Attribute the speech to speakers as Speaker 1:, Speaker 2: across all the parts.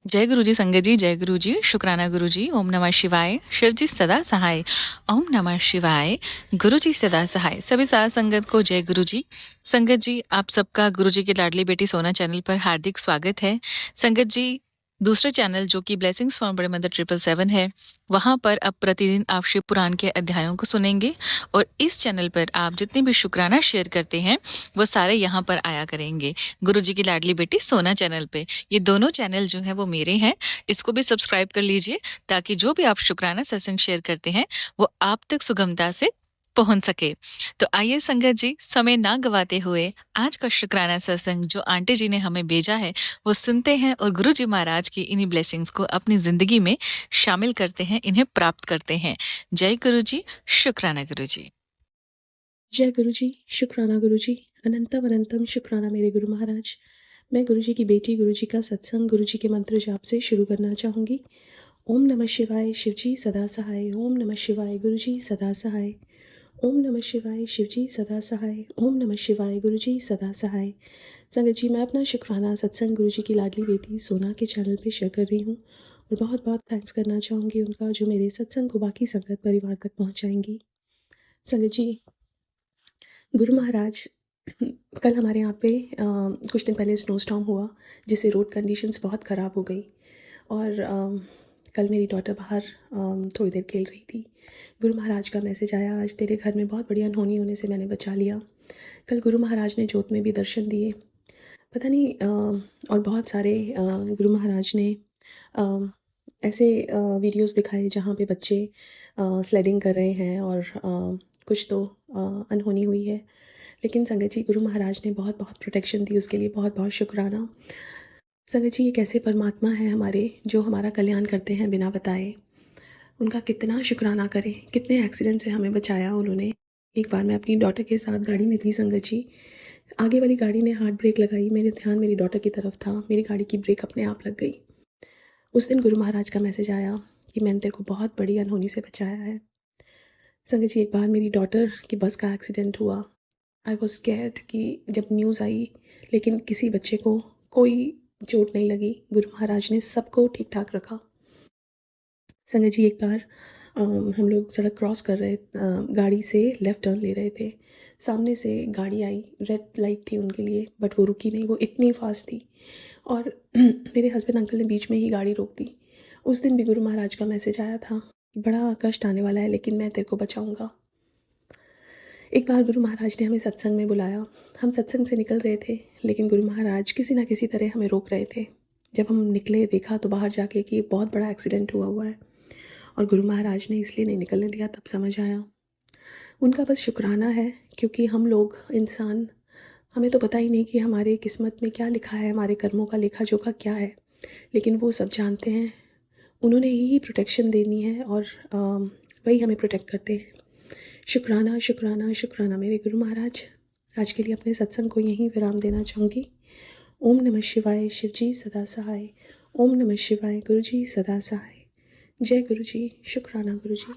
Speaker 1: जय गुरु जी संगत जी, जय गुरु जी, शुक्राना गुरु जी, ओम नमः शिवाय, शिव जी सदा सहाय, ओम नमः शिवाय, गुरु जी सदा सहाय। सभी साथ संगत को जय गुरु जी। संगत जी, आप सबका गुरु जी की लाडली बेटी सोना चैनल पर हार्दिक स्वागत है। संगत जी, दूसरे चैनल जो कि ब्लेसिंग्स फ्रॉम बड़े मदर 777 है, वहाँ पर अब प्रतिदिन आप शिव पुराण के अध्यायों को सुनेंगे और इस चैनल पर आप जितने भी शुक्राना शेयर करते हैं वो सारे यहाँ पर आया करेंगे गुरु जी की लाडली बेटी सोना चैनल पे। ये दोनों चैनल जो हैं वो मेरे हैं, इसको भी सब्सक्राइब कर लीजिए ताकि जो भी आप शुक्राना सत्संग शेयर करते हैं वो आप तक सुगमता से पहुंच सके। तो आइए संगत जी, समय ना गवाते हुए आज का शुक्राना सत्संग जो आंटी जी ने हमें भेजा है वो सुनते हैं और गुरु जी महाराज की इन्हीं ब्लेसिंग्स को अपनी जिंदगी में शामिल करते हैं, इन्हें प्राप्त करते हैं। जय गुरु जी, शुक्राना गुरु जी।
Speaker 2: जय गुरु जी, शुक्राना गुरु जी, अनंतम अनंतम शुक्राना मेरे गुरु महाराज। मैं गुरु जी की बेटी गुरु जी का सत्संग गुरु जी के मंत्र जाप से शुरू करना चाहूँगी। ओम नमः शिवाय, शिव जी सदा सहाय। ओम नमः शिवाय, गुरु जी सदा सहाय। ओम नमः शिवाय, शिव जी सदा सहाय। ओम नमः शिवाय, गुरु जी सदा सहाय। संगत जी, मैं अपना शुक्राना सत्संग गुरु जी की लाडली बेटी सोना के चैनल पे शेयर कर रही हूँ और बहुत बहुत थैंक्स करना चाहूँगी उनका जो मेरे सत्संग को बाकी संगत परिवार तक पहुँचाएंगी। संगत जी, गुरु महाराज, कल हमारे यहाँ पे कुछ दिन पहले स्नो स्टॉर्म हुआ जिससे रोड कंडीशंस बहुत ख़राब हो गई और कल मेरी डॉटर बाहर थोड़ी देर खेल रही थी। गुरु महाराज का मैसेज आया, आज तेरे घर में बहुत बड़ी अनहोनी होने से मैंने बचा लिया। कल गुरु महाराज ने जोत में भी दर्शन दिए। पता नहीं और बहुत सारे गुरु महाराज ने ऐसे वीडियोस दिखाए जहाँ पे बच्चे स्लेडिंग कर रहे हैं और कुछ तो अनहोनी हुई है। लेकिन संगत जी, गुरु महाराज ने बहुत बहुत प्रोटेक्शन दी, उसके लिए बहुत बहुत शुक्राना। संगत जी, ये कैसे परमात्मा है हमारे जो हमारा कल्याण करते हैं बिना बताए। उनका कितना शुक्राना करें, कितने एक्सीडेंट से हमें बचाया उन्होंने। एक बार मैं अपनी डॉटर के साथ गाड़ी में थी संगत जी, आगे वाली गाड़ी ने हार्ड ब्रेक लगाई, मेरे ध्यान मेरी डॉटर की तरफ था, मेरी गाड़ी की ब्रेक अपने आप लग गई। उस दिन गुरु महाराज का मैसेज आया कि मैंने तेरे को बहुत बड़ी अनहोनी से बचाया है। संगत जी, एक बार मेरी डॉटर की बस का एक्सीडेंट हुआ। आई वॉज स्कैर्ड कि जब न्यूज़ आई, लेकिन किसी बच्चे को कोई चोट नहीं लगी। गुरु महाराज ने सबको ठीक ठाक रखा। संगत जी, एक बार हम लोग सड़क क्रॉस कर रहे, गाड़ी से लेफ़्ट टर्न ले रहे थे। सामने से गाड़ी आई, रेड लाइट थी उनके लिए, बट वो रुकी नहीं, वो इतनी फास्ट थी और मेरे हस्बैंड अंकल ने बीच में ही गाड़ी रोक दी। उस दिन भी गुरु महाराज का मैसेज आया था, बड़ा कष्ट आने वाला है लेकिन मैं तेरे को बचाऊंगा। एक बार गुरु महाराज ने हमें सत्संग में बुलाया। हम सत्संग से निकल रहे थे लेकिन गुरु महाराज किसी ना किसी तरह हमें रोक रहे थे। जब हम निकले, देखा तो बाहर जाके कि बहुत बड़ा एक्सीडेंट हुआ है और गुरु महाराज ने इसलिए नहीं निकलने दिया। तब समझ आया उनका बस शुक्राना है, क्योंकि हम लोग इंसान, हमें तो पता ही नहीं कि हमारे किस्मत में क्या लिखा है, हमारे कर्मों का लेखा जोखा क्या है, लेकिन वो सब जानते हैं। उन्होंने ही प्रोटेक्शन देनी है और वही हमें प्रोटेक्ट करते हैं। शुक्राना शुक्राना शुक्राना मेरे गुरु महाराज। आज के लिए अपने सत्संग को यहीं विराम देना चाहूँगी। ओम नमः शिवाय, शिव जी सदा सहाय। ओम नमः शिवाय, गुरु जी सदा सहाय। जय गुरु जी, शुक्राना गुरु जी।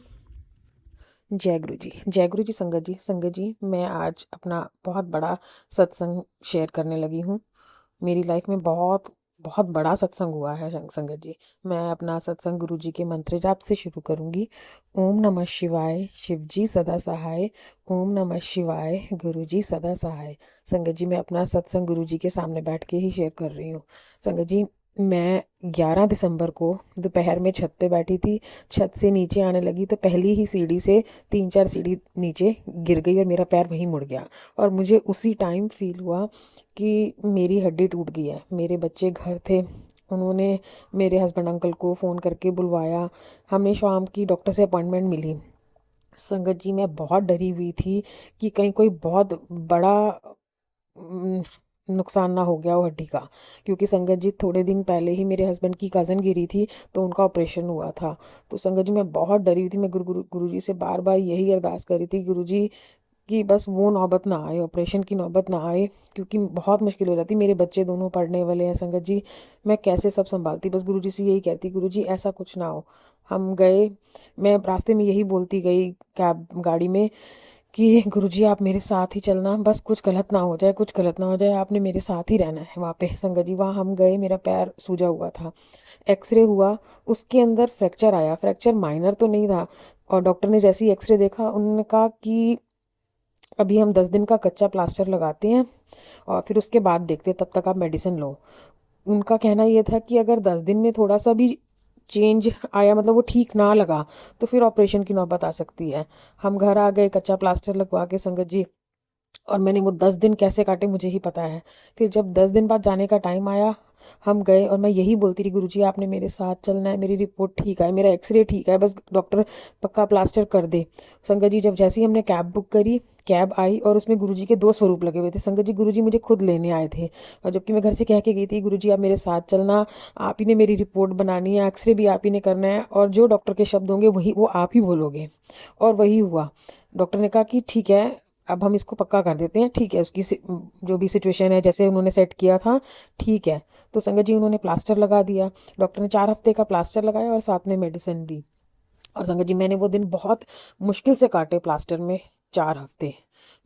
Speaker 3: जय गुरु जी, जय गुरु जी। संगत जी, मैं आज अपना बहुत बड़ा सत्संग शेयर करने लगी हूँ। मेरी लाइफ में बहुत बहुत बड़ा सत्संग हुआ है संगत जी। मैं अपना सत्संग गुरु जी के मंत्र जाप से शुरू करूँगी। ओम नमः शिवाय, शिव जी सदा सहाय। ओम नमः शिवाय, गुरु जी सदा सहाय। संगत जी, मैं अपना सत्संग गुरु जी के सामने बैठ के ही शेयर कर रही हूँ। संगत जी, मैं 11 दिसंबर को दोपहर में छत पे बैठी थी। छत से नीचे आने लगी तो पहली ही सीढ़ी से 3-4 सीढ़ी नीचे गिर गई और मेरा पैर वहीं मुड़ गया और मुझे उसी टाइम फील हुआ कि मेरी हड्डी टूट गई है। मेरे बच्चे घर थे, उन्होंने मेरे हस्बैंड अंकल को फ़ोन करके बुलवाया। हमें शाम की डॉक्टर से अपॉइंटमेंट मिली। संगत जी, मैं बहुत डरी हुई थी कि कहीं कोई बहुत बड़ा नुकसान ना हो गया हो हड्डी का, क्योंकि संगत जी थोड़े दिन पहले ही मेरे हस्बैंड की कज़न गिरी थी तो उनका ऑपरेशन हुआ था। तो संगत जी, मैं बहुत डरी हुई थी। मैं गुरु जी से बार बार यही अरदास करी थी, गुरु जी कि बस वो नौबत ना आए, ऑपरेशन की नौबत ना आए, क्योंकि बहुत मुश्किल हो जाती। मेरे बच्चे दोनों पढ़ने वाले हैं संगत जी, मैं कैसे सब संभालती। बस गुरु जी से यही कहती, गुरु जी ऐसा कुछ ना हो। हम गए, मैं रास्ते में यही बोलती गई कैब गाड़ी में कि गुरुजी आप मेरे साथ ही चलना, बस कुछ गलत ना हो जाए, कुछ गलत ना हो जाए, आपने मेरे साथ ही रहना है वहाँ पे। संगत जी वहाँ हम गए, मेरा पैर सूजा हुआ था, एक्सरे हुआ, उसके अंदर फ्रैक्चर आया। फ्रैक्चर माइनर तो नहीं था, और डॉक्टर ने जैसे ही एक्सरे देखा उन्होंने कहा कि अभी हम 10 दिन का कच्चा प्लास्टर लगाते हैं और फिर उसके बाद देखते हैं, तब तक आप मेडिसिन लो। उनका कहना ये था कि अगर 10 दिन में थोड़ा सा भी चेंज आया, मतलब वो ठीक ना लगा, तो फिर ऑपरेशन की नौबत आ सकती है। हम घर आ गए कच्चा प्लास्टर लगवा के संगत जी, और मैंने वो 10 दिन कैसे काटे मुझे ही पता है। फिर जब 10 दिन बाद जाने का टाइम आया, हम गए, और मैं यही बोलती रही, गुरुजी आपने मेरे साथ चलना है, मेरी रिपोर्ट ठीक है, मेरा एक्सरे ठीक है, बस डॉक्टर पक्का प्लास्टर कर दे। संगत जी जब जैसे ही हमने कैब बुक करी, कैब आई और उसमें गुरुजी के 2 स्वरूप लगे हुए थे। संगत जी गुरुजी मुझे खुद लेने आए थे, और जबकि मैं घर से कह के गई थी गुरुजी आप मेरे साथ चलना, आप ही ने मेरी रिपोर्ट बनानी है, एक्सरे भी आप ही ने करना है, और जो डॉक्टर के शब्द होंगे वही वो आप ही बोलोगे। और वही हुआ। डॉक्टर ने कहा कि ठीक है, अब हम इसको पक्का कर देते हैं, ठीक है, उसकी जो भी सिचुएशन है जैसे उन्होंने सेट किया था ठीक है। तो संगत जी उन्होंने प्लास्टर लगा दिया। डॉक्टर ने 4 हफ्ते का प्लास्टर लगाया और साथ में मेडिसिन दी। और संगत जी मैंने वो दिन बहुत मुश्किल से काटे प्लास्टर में, 4 हफ्ते।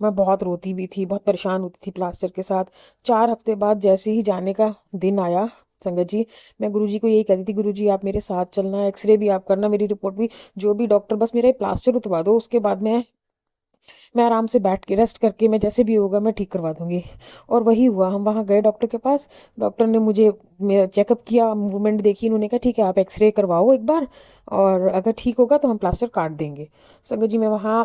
Speaker 3: मैं बहुत रोती भी थी, बहुत परेशान होती थी प्लास्टर के साथ। 4 हफ्ते बाद जैसे ही जाने का दिन आया संगत जी, मैं गुरुजी को यही कहती थी, गुरुजी आप मेरे साथ चलना, एक्सरे भी आप करना, मेरी रिपोर्ट भी, जो भी डॉक्टर, बस मेरा ये प्लास्टर उतरवा दो, उसके बाद मैं आराम से बैठ के रेस्ट करके मैं जैसे भी होगा मैं ठीक करवा दूंगी। और वही हुआ। हम वहाँ गए डॉक्टर के पास, डॉक्टर ने मुझे मेरा चेकअप किया, मूवमेंट देखी, इन्होंने कहा ठीक है आप एक्सरे करवाओ एक बार, और अगर ठीक होगा तो हम प्लास्टर काट देंगे। संगत जी मैं वहाँ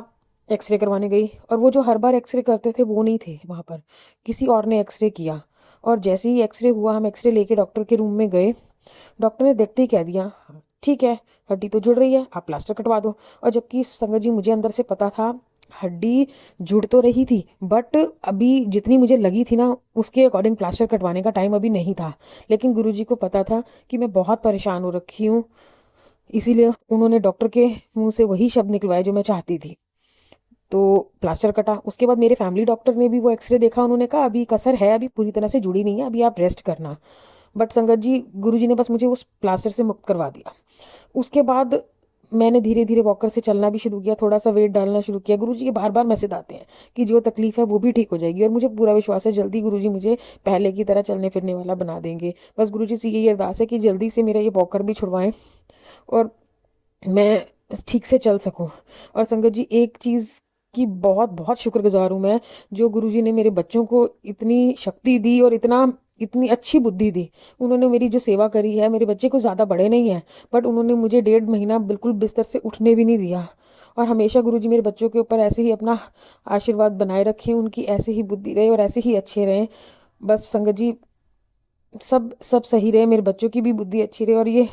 Speaker 3: एक्सरे करवाने गई, और वो जो हर बार एक्सरे करते थे वो नहीं थे वहाँ पर, किसी और ने एक्सरे किया। और जैसे ही एक्सरे हुआ, हम एक्सरे लेके डॉक्टर के रूम में गए, डॉक्टर ने देखते ही कह दिया ठीक है, हड्डी तो जुड़ रही है, आप प्लास्टर कटवा दो। और जबकि संगत जी मुझे अंदर से पता था हड्डी जुड़ तो रही थी, बट अभी जितनी मुझे लगी थी ना उसके अकॉर्डिंग प्लास्टर कटवाने का टाइम अभी नहीं था। लेकिन गुरुजी को पता था कि मैं बहुत परेशान हो रखी हूँ, इसीलिए उन्होंने डॉक्टर के मुंह से वही शब्द निकलवाए जो मैं चाहती थी। तो प्लास्टर कटा। उसके बाद मेरे फैमिली डॉक्टर ने भी वो एक्सरे देखा, उन्होंने कहा अभी कसर है, अभी पूरी तरह से जुड़ी नहीं है, अभी आप रेस्ट करना। बट संगत जी गुरुजी ने बस मुझे उस प्लास्टर से मुक्त करवा दिया। उसके बाद मैंने धीरे धीरे वॉकर से चलना भी शुरू किया, थोड़ा सा वेट डालना शुरू किया। गुरुजी के बार बार मैसेज आते हैं कि जो तकलीफ है वो भी ठीक हो जाएगी, और मुझे पूरा विश्वास है जल्दी गुरुजी मुझे पहले की तरह चलने फिरने वाला बना देंगे। बस गुरुजी से यही अरदास है कि जल्दी से मेरा ये वॉकर भी छुड़वाएं और मैं ठीक से चल सकूं। और संगत जी एक चीज़ की बहुत बहुत शुक्रगुजार हूँ मैं, जो गुरुजी ने मेरे बच्चों को इतनी शक्ति दी और इतनी अच्छी बुद्धि दी। उन्होंने मेरी जो सेवा करी है, मेरे बच्चे को ज़्यादा बड़े नहीं हैं, बट उन्होंने मुझे 1.5 महीना बिल्कुल बिस्तर से उठने भी नहीं दिया। और हमेशा गुरुजी मेरे बच्चों के ऊपर ऐसे ही अपना आशीर्वाद बनाए रखें, उनकी ऐसे ही बुद्धि रहे और ऐसे ही अच्छे रहें। बस संगत जी सब सब सही रहे, मेरे बच्चों की भी बुद्धि अच्छी रहे, और ये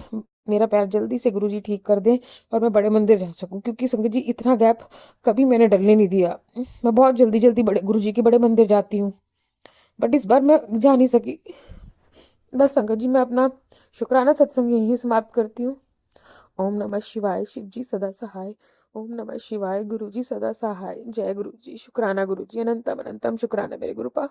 Speaker 3: मेरा पैर जल्दी से गुरुजी ठीक कर दें और मैं बड़े मंदिर जा सकूं, क्योंकि संगत जी इतना गैप कभी मैंने डलने नहीं दिया। मैं बहुत जल्दी जल्दी बड़े गुरुजी के बड़े मंदिर जाती हूँ, बट इस बार मैं जा नहीं सकी। बस संगत जी मैं अपना शुक्राना सत्संग यहीं समाप्त करती हूँ। ओम नमः शिवाय, शिव जी सदा सहाय। ओम नमः शिवाय, गुरु जी सदा सहाय। जय गुरु जी, शुक्राना गुरु जी, अनंतम अनंतम शुक्राना मेरे गुरुपा।